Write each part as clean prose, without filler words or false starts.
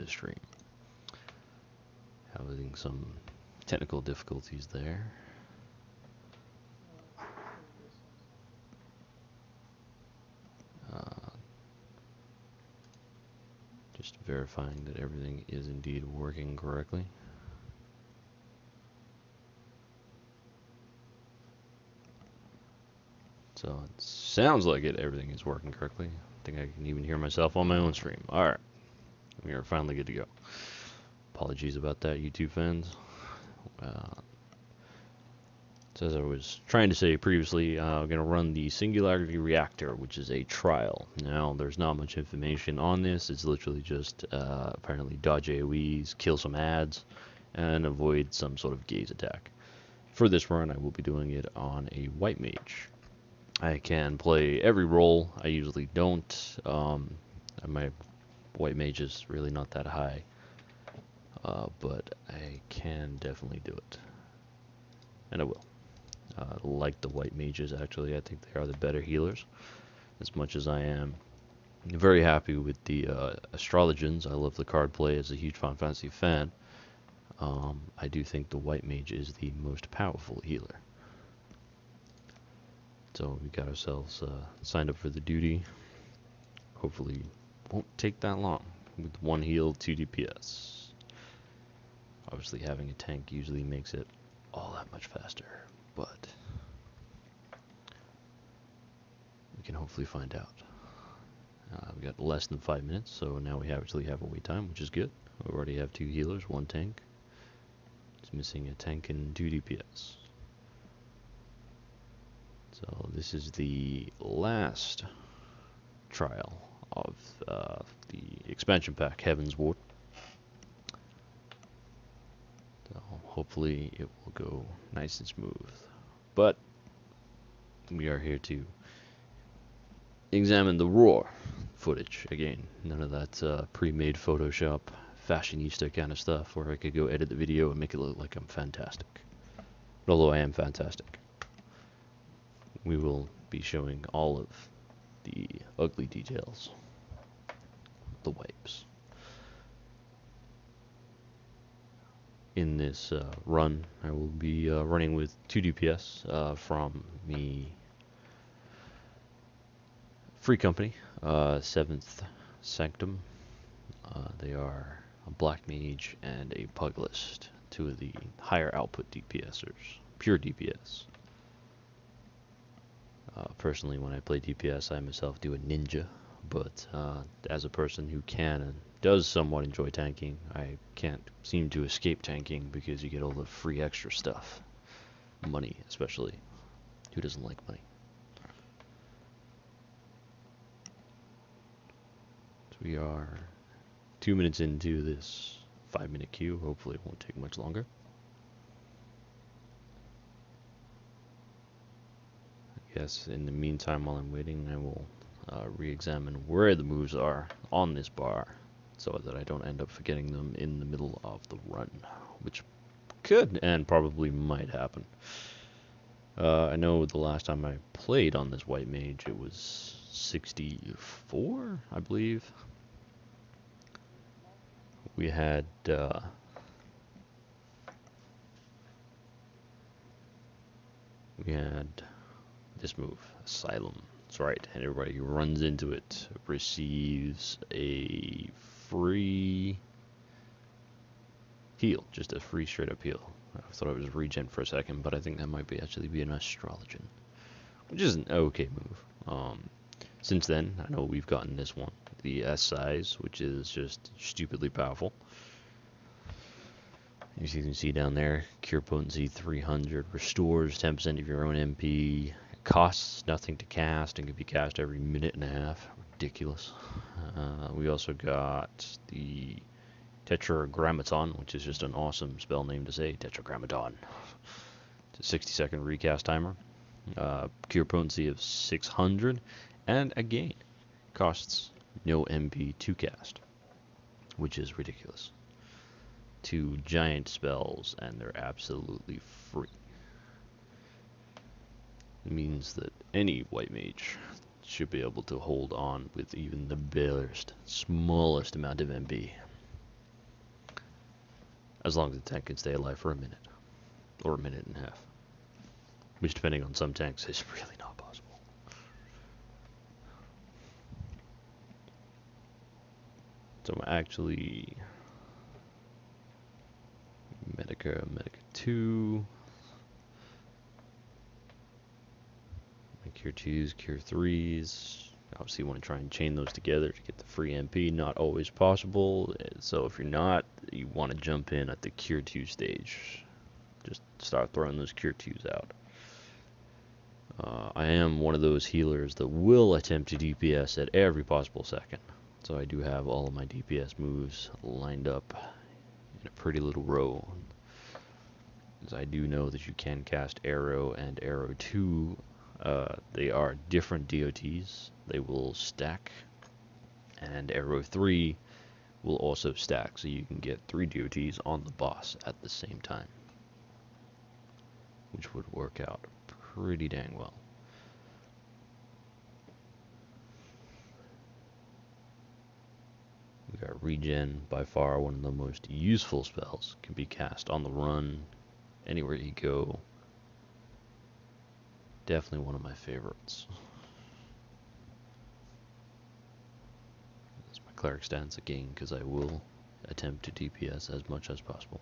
the stream. Having some technical difficulties there. Just verifying that everything is indeed working correctly. So it sounds like everything is working correctly. I think I can even hear myself on my own stream. Alright, we are finally good to go. Apologies about that, YouTube fans. So as I was trying to say previously, I'm going to run the Singularity Reactor, which is a trial. Now, there's not much information on this. It's literally just apparently dodge AoEs, kill some ads, and avoid some sort of gaze attack. For this run, I will be doing it on a white mage. I can play every role. I usually don't. My white mage is really not that high, but I can definitely do it, and I will. Like the white mages, actually. I think they are the better healers, as much as I am very happy with the astrologians. I love the card play as a huge Final Fantasy fan. I do think the white mage is the most powerful healer. So we got ourselves signed up for the duty. Hopefully won't take that long. With 1 heal, 2 DPS. Obviously having a tank usually makes it all that much faster, but we can hopefully find out. We got less than 5 minutes, so now we actually have a wait time, which is good. We already have 2 healers, 1 tank. It's missing a tank and 2 DPS. So this is the last trial of the expansion pack, Heaven's Ward. So hopefully it will go nice and smooth. But we are here to examine the raw footage again. None of that pre-made Photoshop, fashionista kind of stuff where I could go edit the video and make it look like I'm fantastic. Although I am fantastic. We will be showing all of the ugly details, the wipes. In this run, I will be running with 2 DPS from the free company, 7th Sanctum. They are a black mage and a puglist, 2 of the higher output DPSers, pure DPS. Personally, when I play DPS, I myself do a ninja, but as a person who can and does somewhat enjoy tanking, I can't seem to escape tanking because you get all the free extra stuff. Money, especially. Who doesn't like money? So we are 2 minutes into this 5-minute queue. Hopefully it won't take much longer. Yes, in the meantime, while I'm waiting, I will re-examine where the moves are on this bar so that I don't end up forgetting them in the middle of the run, which could and probably might happen. I know the last time I played on this white mage, it was 64, I believe. We had this move, Asylum. That's right, and everybody who runs into it receives a free heal, just a free straight up heal. I thought it was regen for a second, but I think that might actually be an astrologian, which is an okay move. Since then, I know we've gotten this one, the S size, which is just stupidly powerful. As you can see down there, cure potency 300, restores 10% of your own MP, costs nothing to cast and can be cast every minute and a half. Ridiculous. We also got the Tetragrammaton, which is just an awesome spell name to say, Tetragrammaton. It's a 60-second recast timer. Cure potency of 600, and again, costs no MP to cast, which is ridiculous. 2 giant spells, and they're absolutely free. It means that any white mage should be able to hold on with even the barest, smallest amount of MP. as long as the tank can stay alive for a minute, or a minute and a half, which depending on some tanks is really not possible. So I'm actually Medica 2, my Cure 2s, Cure 3s. Obviously you want to try and chain those together to get the free MP, not always possible. So if you're not, you want to jump in at the Cure 2 stage. Just start throwing those Cure 2s out. I am one of those healers that will attempt to DPS at every possible second. So I do have all of my DPS moves lined up in a pretty little row. Because I do know that you can cast Arrow and Arrow 2. They are different DOTs. They will stack. And Arrow 3 will also stack. So you can get 3 DOTs on the boss at the same time. Which would work out pretty dang well. We got Regen, by far one of the most useful spells. Can be cast on the run, anywhere you go. Definitely one of my favorites. That's my cleric stance again, because I will attempt to DPS as much as possible.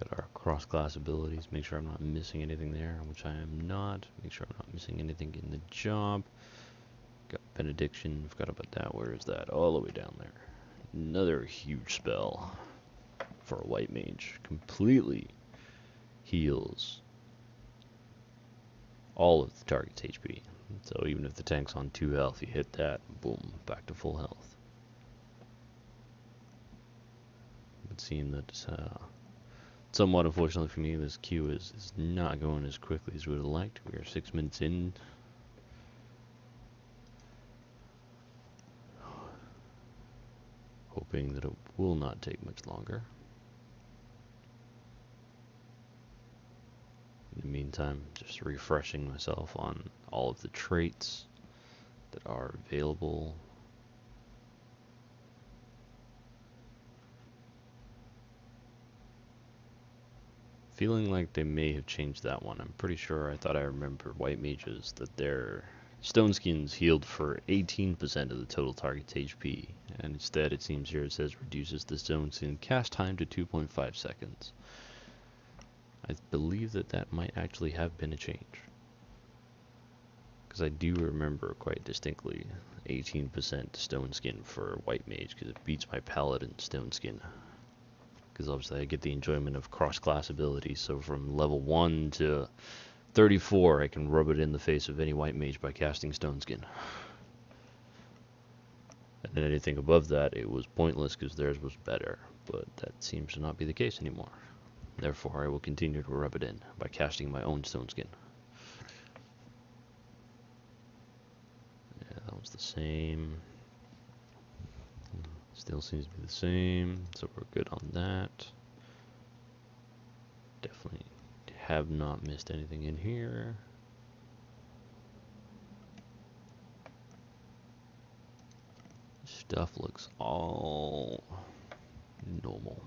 Got our cross-class abilities. Make sure I'm not missing anything there, which I am not. Make sure I'm not missing anything in the job. Got Benediction. Forgot about that. Where is that? All the way down there. Another huge spell for a white mage. Completely heals all of the target's HP. So even if the tank's on 2 health, you hit that, boom, back to full health. It would seem that somewhat unfortunately for me, this queue is not going as quickly as we would have liked. We are 6 minutes in. Hoping that it will not take much longer. In the meantime, just refreshing myself on all of the traits that are available. Feeling like they may have changed that one. I'm pretty sure I thought I remember white mages that their stone skins healed for 18% of the total target's HP, and instead it seems here it says reduces the stone skin cast time to 2.5 seconds. I believe that that might actually have been a change, because I do remember quite distinctly 18% stone skin for white mage, because it beats my paladin stone skin. Because obviously I get the enjoyment of cross-class abilities, so from level 1 to 34 I can rub it in the face of any white mage by casting Stone Skin. And then anything above that, it was pointless because theirs was better, but that seems to not be the case anymore. Therefore I will continue to rub it in by casting my own Stone Skin. Yeah, that was the same. Still seems to be the same, so we're good on that. Definitely have not missed anything in here. Stuff looks all normal.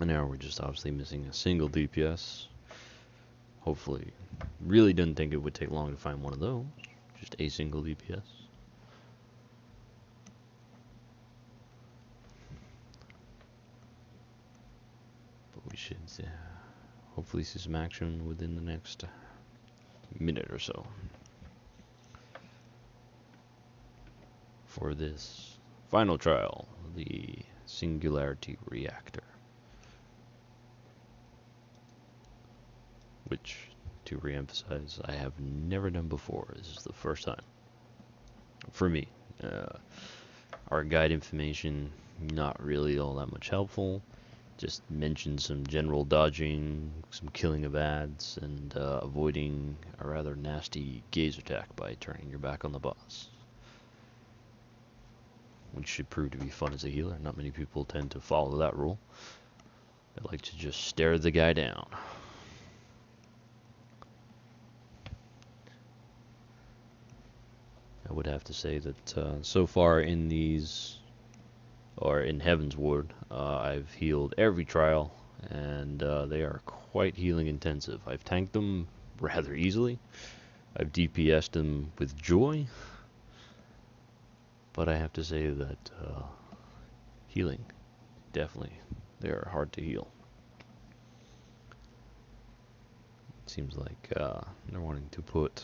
And now we're just obviously missing a single DPS. Hopefully, really didn't think it would take long to find one of those. Just a single DPS. We should hopefully see some action within the next minute or so for this final trial, the Singularity Reactor, which, to re-emphasize, I have never done before. This is the first time for me. Our guide information, not really all that much helpful. Just mentioned some general dodging, some killing of ads, and avoiding a rather nasty gaze attack by turning your back on the boss. which should prove to be fun as a healer. Not many people tend to follow that rule. I like to just stare the guy down. I would have to say that so far in these, or in Heaven's Ward, I've healed every trial, and they are quite healing intensive. I've tanked them rather easily. I've DPS'd them with joy. But I have to say that healing, definitely, they are hard to heal. It seems like they're wanting to put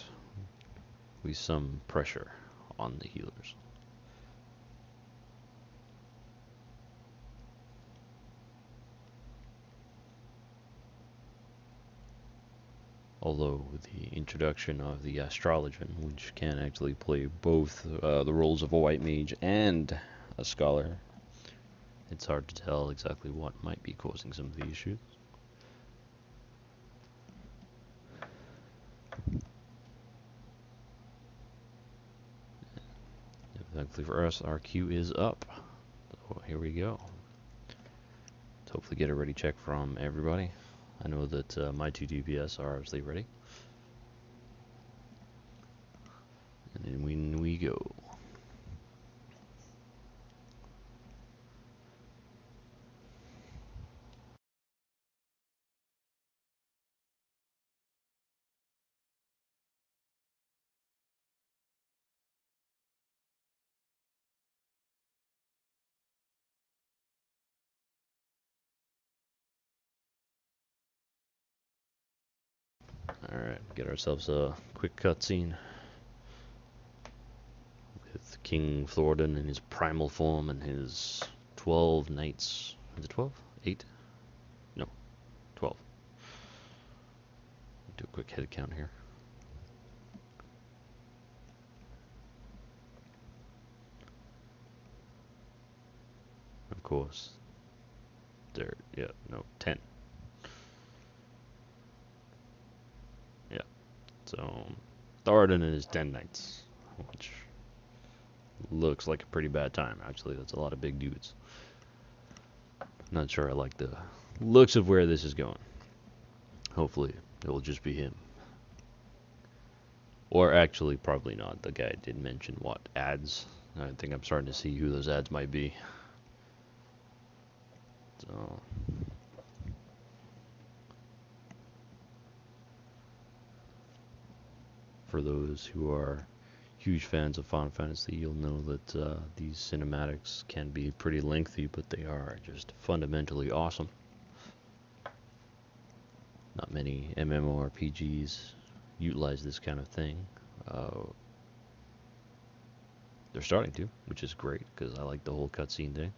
some pressure on the healers. Although with the introduction of the Astrologian, which can actually play both the roles of a white mage and a scholar, it's hard to tell exactly what might be causing some of the issues. Thankfully for us, our queue is up. So here we go. Let's hopefully get a ready check from everybody. I know that my 2 DPS are obviously ready. And then when we go. Alright, get ourselves a quick cutscene with King Thordan in his primal form and his 12 knights. Is it 12? 8? No, 12. Do a quick head count here. Of course. There, yeah, no, 10. Yeah, so Thordan and his 10 knights, which looks like a pretty bad time, actually. That's a lot of big dudes. Not sure I like the looks of where this is going. Hopefully, it will just be him. Or actually, probably not. The guy did mention what ads. I think I'm starting to see who those ads might be. So, for those who are huge fans of Final Fantasy, you'll know that these cinematics can be pretty lengthy, but they are just fundamentally awesome. Not many MMORPGs utilize this kind of thing. They're starting to, which is great, because I like the whole cutscene thing.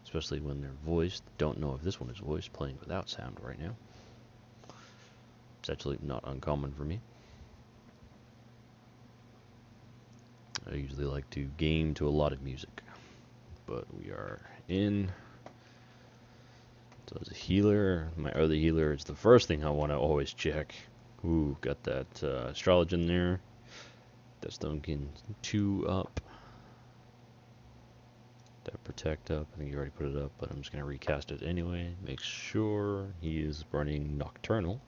Especially when they're voiced. Don't know if this one is voiced, playing without sound right now. It's actually not uncommon for me. I usually like to game to a lot of music. But we are in. So as a healer, my other healer is the first thing I want to always check. Ooh, got that Astrologian there. That's Duncan 2 up. That protect up. I think you already put it up, but I'm just going to recast it anyway. Make sure he is running Nocturnal.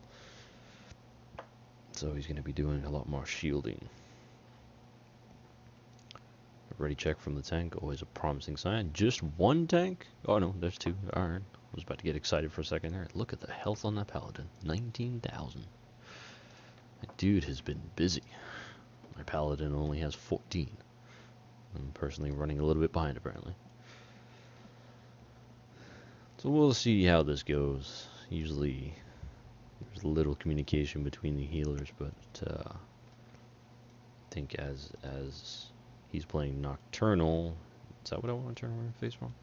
So he's going to be doing a lot more shielding. Ready check from the tank, always a promising sign. Just one tank? Oh no, there's 2. Alright. I was about to get excited for a second there. Look at the health on that paladin. 19,000. That dude has been busy. My paladin only has 14. I'm personally running a little bit behind apparently. So we'll see how this goes. Usually there's little communication between the healers, but I think as he's playing Nocturnal, is that what I want to turn my face from?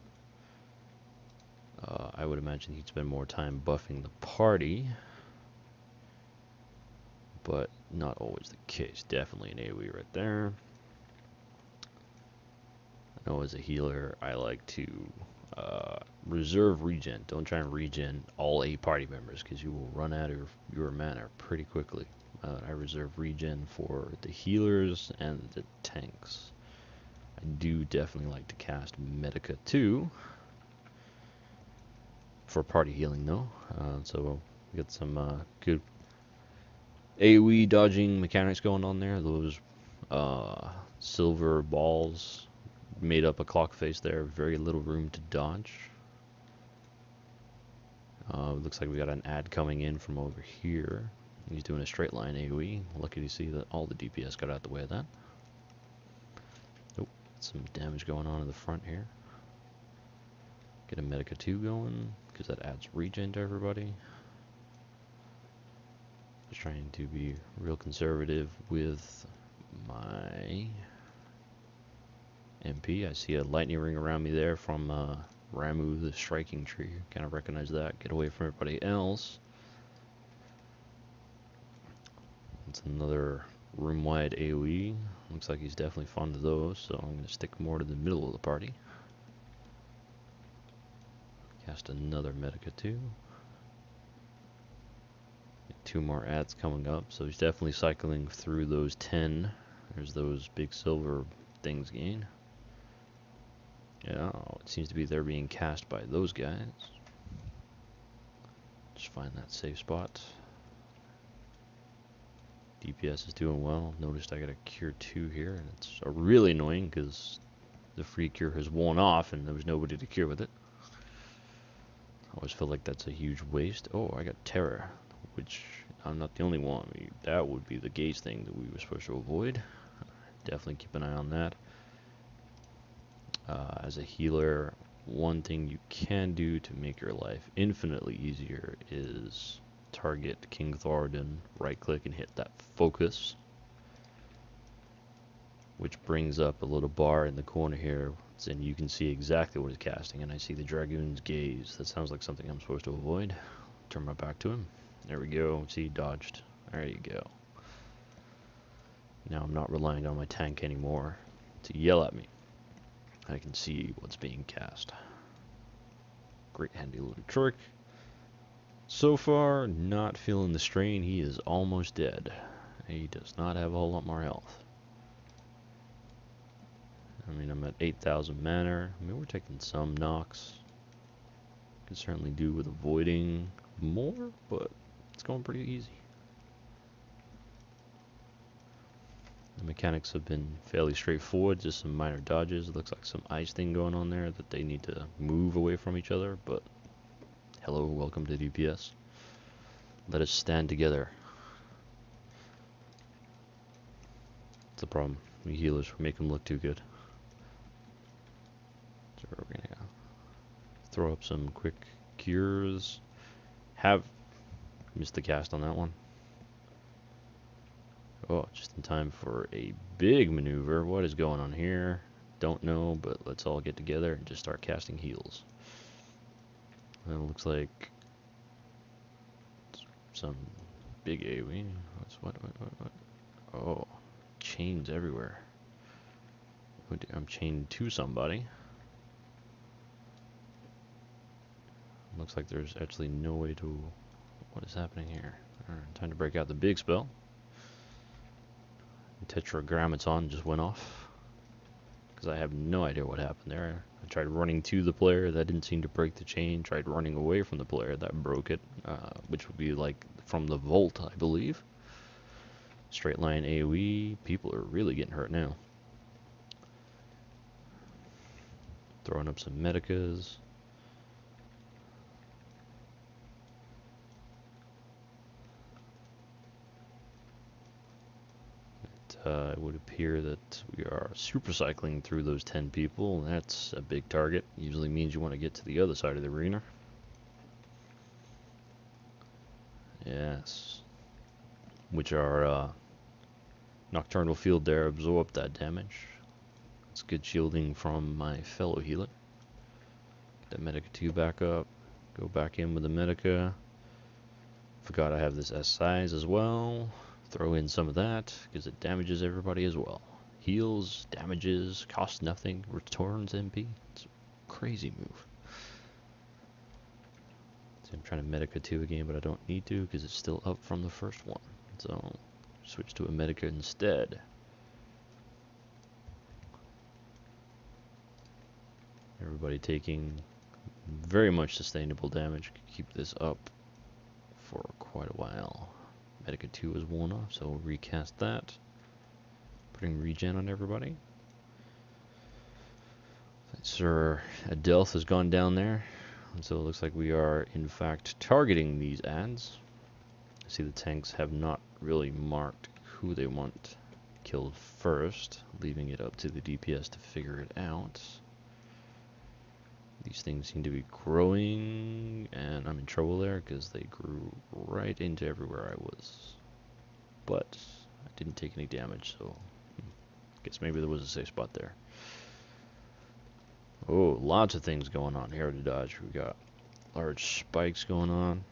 I would imagine he'd spend more time buffing the party, but not always the case. Definitely an AoE right there. I know as a healer, I like to reserve regen. Don't try and regen all 8 party members, because you will run out of your mana pretty quickly. I reserve regen for the healers and the tanks. I do definitely like to cast Medica too, for party healing though. So we got some good AoE dodging mechanics going on there. Those silver balls made up a clock face there. Very little room to dodge. Looks like we got an ad coming in from over here. He's doing a straight line AoE. Lucky to see that all the DPS got out the way of that. Nope. Some damage going on in the front here. Get a Medica 2 going, because that adds regen to everybody. Just trying to be real conservative with my MP. I see a lightning ring around me there from Ramu, the striking tree. Kind of recognize that. Get away from everybody else. It's another room-wide AoE. Looks like he's definitely fond of those, so I'm going to stick more to the middle of the party. Cast another Medica 2. Two more ads coming up, so he's definitely cycling through those 10. There's those big silver things again. Yeah, it seems to be they're being cast by those guys. Just find that safe spot. DPS is doing well. Noticed I got a cure 2 here, and it's really annoying because the free cure has worn off and there was nobody to cure with it. I always feel like that's a huge waste. Oh, I got terror, which I'm not the only one. That would be the gauge thing that we were supposed to avoid. Definitely keep an eye on that. As a healer, one thing you can do to make your life infinitely easier is target King Thoradin, right click and hit that focus, which brings up a little bar in the corner here, and you can see exactly what he's casting. And I see the Dragoon's Gaze. That sounds like something I'm supposed to avoid. Turn my back to him. There we go. See, he dodged. There you go. Now I'm not relying on my tank anymore to yell at me. I can see what's being cast. Great handy little trick. So far, not feeling the strain. He is almost dead. He does not have a whole lot more health. I mean, I'm at 8,000 mana. I mean, we're taking some knocks. Could certainly do with avoiding more, but it's going pretty easy. The mechanics have been fairly straightforward, just some minor dodges. It looks like some ice thing going on there that they need to move away from each other, but hello, welcome to DPS. Let us stand together. That's the problem. We healers make them look too good. So we're gonna throw up some quick cures. Have missed the cast on that one. Oh, just in time for a big maneuver. What is going on here? Don't know, but let's all get together and just start casting heals. Well, it looks like some big AoE. What? Oh, chains everywhere. I'm chained to somebody. Looks like there's actually no way to... What is happening here? Alright, time to break out the big spell. Tetragrammaton just went off. Because I have no idea what happened there. I tried running to the player, that didn't seem to break the chain. Tried running away from the player, that broke it. Which would be like from the vault, I believe. Straight line AoE. People are really getting hurt now. Throwing up some medicas. It would appear that we are super cycling through those 10 people, and that's a big target. Usually means you want to get to the other side of the arena. Yes. Which our Nocturnal Field there absorb that damage. It's good shielding from my fellow healer. Get that Medica 2 back up. Go back in with the Medica. Forgot I have this S size as well. Throw in some of that, because it damages everybody as well. Heals, damages, costs nothing, returns MP. It's a crazy move. So I'm trying to Medica 2 again, but I don't need to, because it's still up from the first one. So, switch to a Medica instead. Everybody taking very much sustainable damage. Keep this up for quite a while. Medica 2 is worn off, so we'll recast that. Putting regen on everybody. Sir Adelth has gone down there, and so it looks like we are in fact targeting these ads. See, the tanks have not really marked who they want killed first, leaving it up to the DPS to figure it out. These things seem to be growing, and I'm in trouble there because they grew right into everywhere I was. But I didn't take any damage, so guess maybe there was a safe spot there. Oh, lots of things going on here to dodge. We got large spikes going on.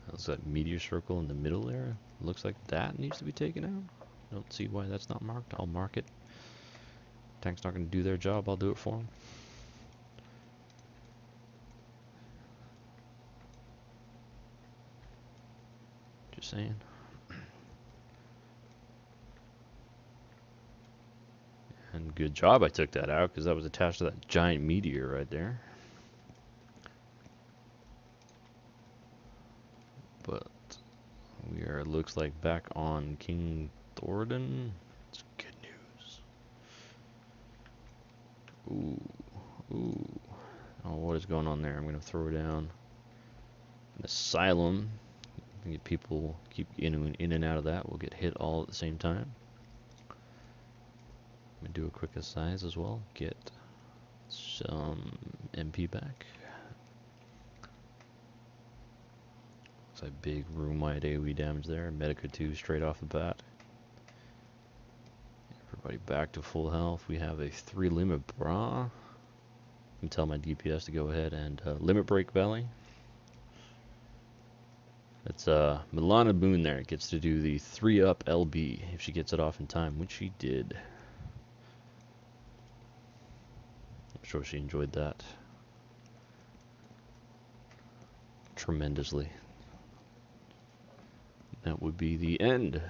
There's that meteor circle in the middle there. Looks like that needs to be taken out. Don't see why that's not marked. I'll mark it. Tank's not going to do their job. I'll do it for them. Just saying. And good job I took that out, because that was attached to that giant meteor right there. But we are, looks like, back on King Thordan. It's good news. Ooh. Oh, what is going on there? I'm going to throw down an asylum. Get people keep in and out of that. We'll get hit all at the same time. I'm going to do a quick aside as well. Get some MP back. Looks like big room-wide AoE damage there. Medica 2 straight off the bat. Everybody back to full health. We have a 3 limit bra. I can tell my DPS to go ahead and limit break Valley. It's Milana Boone there. Gets to do the 3-up LB if she gets it off in time, which she did. I'm sure she enjoyed that tremendously. That would be the end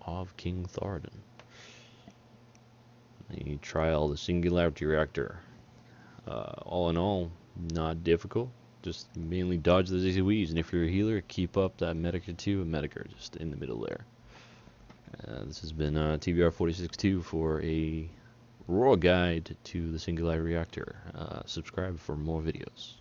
of King Thordan. You trial the Singularity Reactor. All in all, not difficult. Just mainly dodge the AoEs, and if you're a healer, keep up that Medica 2 and Medica just in the middle there. This has been TvR46-2 for a raw guide to the Singularity Reactor. Subscribe for more videos.